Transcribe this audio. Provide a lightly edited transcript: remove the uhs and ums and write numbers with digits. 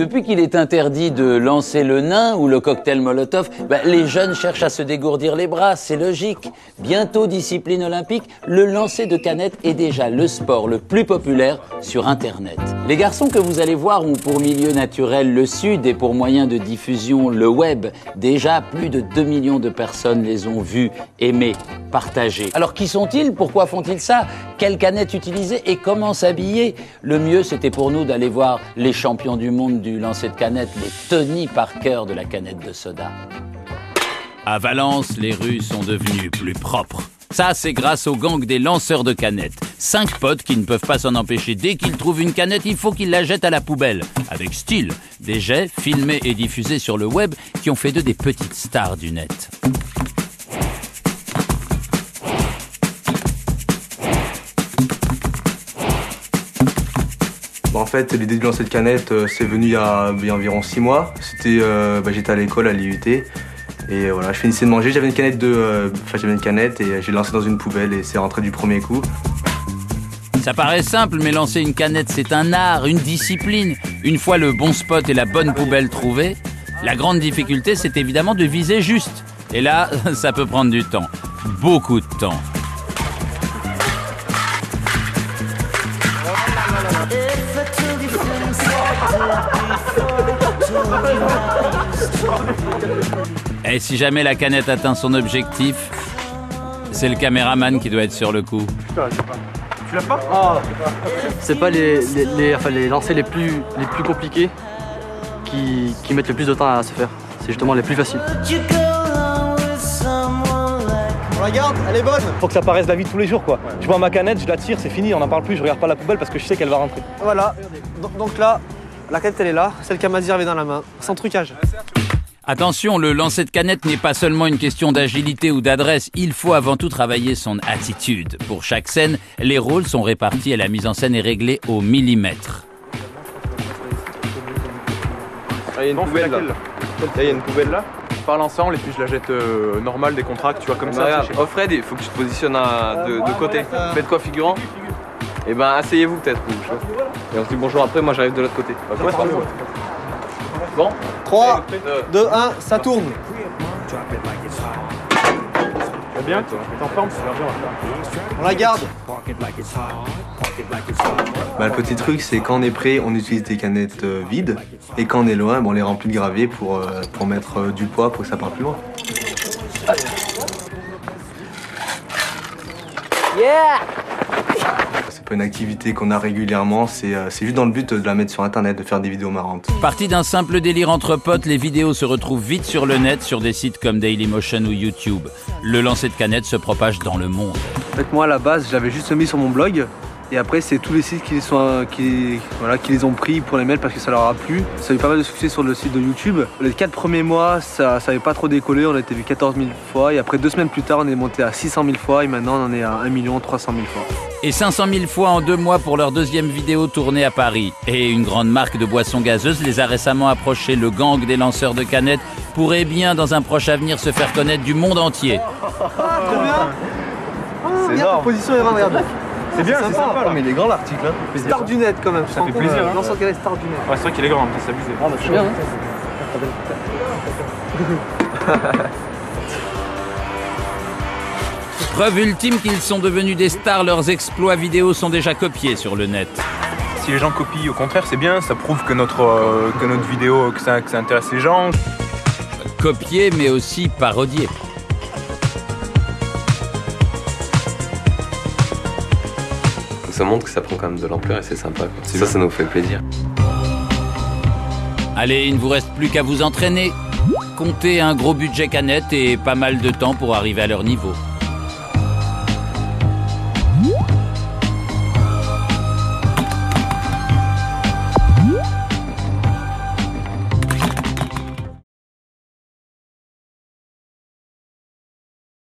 Depuis qu'il est interdit de lancer le nain ou le cocktail Molotov, les jeunes cherchent à se dégourdir les bras, c'est logique. Bientôt discipline olympique, le lancer de canettes est déjà le sport le plus populaire sur Internet. Les garçons que vous allez voir ont pour milieu naturel le Sud et pour moyen de diffusion le web. Déjà, plus de 2 millions de personnes les ont vus, aimés, partagés. Alors qui sont-ils? Pourquoi font-ils ça? Quelles canettes utiliser et comment s'habiller? Le mieux, c'était pour nous d'aller voir les champions du monde du lancer de canettes, les Tony Parker de la canette de soda. À Valence, les rues sont devenues plus propres. Ça, c'est grâce au gang des lanceurs de canettes. 5 potes qui ne peuvent pas s'en empêcher. Dès qu'ils trouvent une canette, il faut qu'ils la jettent à la poubelle. Avec style. Des jets filmés et diffusés sur le web qui ont fait d'eux des petites stars du net. En fait, l'idée du lancer de canette, c'est venu il y a environ 6 mois. C'était, j'étais à l'école, à l'IUT. Et voilà, je finissais de manger, j'avais une canette et j'ai lancé dans une poubelle et c'est rentré du premier coup. Ça paraît simple, mais lancer une canette, c'est un art, une discipline. Une fois le bon spot et la bonne poubelle trouvés, la grande difficulté, c'est évidemment de viser juste. Et là, ça peut prendre du temps. Beaucoup de temps. Et si jamais la canette atteint son objectif, c'est le caméraman qui doit être sur le coup. Tu l'as pas? Oh. C'est pas les lancers les plus compliqués qui mettent le plus de temps à se faire. C'est justement les plus faciles. On la garde, elle est bonne. Faut que ça paraisse la vie de tous les jours, quoi. Ouais. Je vois ma canette, je la tire, c'est fini, on n'en parle plus, je regarde pas la poubelle parce que je sais qu'elle va rentrer. Voilà, donc là, la canette elle est là, celle qu'Amazir avait dans la main, sans trucage. Attention, le lancer de canette n'est pas seulement une question d'agilité ou d'adresse, il faut avant tout travailler son attitude. Pour chaque scène, les rôles sont répartis et la mise en scène est réglée au millimètre. Ah, il y a une poubelle là. Il y a une poubelle là. On parle ensemble et puis je la jette normale, des contracts, tu vois, comme ça. Regarde, oh Fred, il faut que tu te positionnes de côté. Faites quoi, figurant? Eh ben, asseyez-vous peut-être. Et on se dit bonjour après, moi j'arrive de l'autre côté. Okay, bon 3, 2, 1, ça tourne. C'est bien, t'es en forme, c'est bien. On la garde. Le petit truc, c'est quand on est prêt, on utilise des canettes vides. Et quand on est loin, on les remplit de gravier pour mettre du poids pour que ça parte plus loin. Yeah! C'est pas une activité qu'on a régulièrement, c'est juste dans le but de la mettre sur internet, de faire des vidéos marrantes. Parti d'un simple délire entre potes, les vidéos se retrouvent vite sur le net, sur des sites comme Dailymotion ou YouTube. Le lancer de canettes se propage dans le monde. En fait, moi à la base, j'avais juste mis sur mon blog. Et après, c'est tous les sites qui les ont pris pour les mettre parce que ça leur a plu. Ça a eu pas mal de succès sur le site de YouTube. Les 4 premiers mois, ça n'avait pas trop décollé. On a été vu 14 000 fois. Et après 2 semaines plus tard, on est monté à 600 000 fois. Et maintenant, on en est à 1 300 000 fois. Et 500 000 fois en 2 mois pour leur deuxième vidéo tournée à Paris. Et une grande marque de boissons gazeuses les a récemment approchés. Le gang des lanceurs de canettes pourrait bien, dans un proche avenir, se faire connaître du monde entier. Combien? C'est énorme. Position et regarde. C'est bien, c'est sympa là. Mais il est grand l'article, hein. Star du net quand même. Ça fait plaisir. Lanceur de canette, star du net. Ouais, c'est vrai qu'il est grand, c'est abusé. Ah bah c'est bien. Preuve ultime qu'ils sont devenus des stars, leurs exploits vidéo sont déjà copiés sur le net. Si les gens copient, au contraire, c'est bien, ça prouve que notre vidéo, que ça intéresse les gens. Copiés, mais aussi parodiés. Ça montre que ça prend quand même de l'ampleur et c'est sympa. Ça nous fait plaisir. Allez, il ne vous reste plus qu'à vous entraîner. Comptez un gros budget canette et pas mal de temps pour arriver à leur niveau.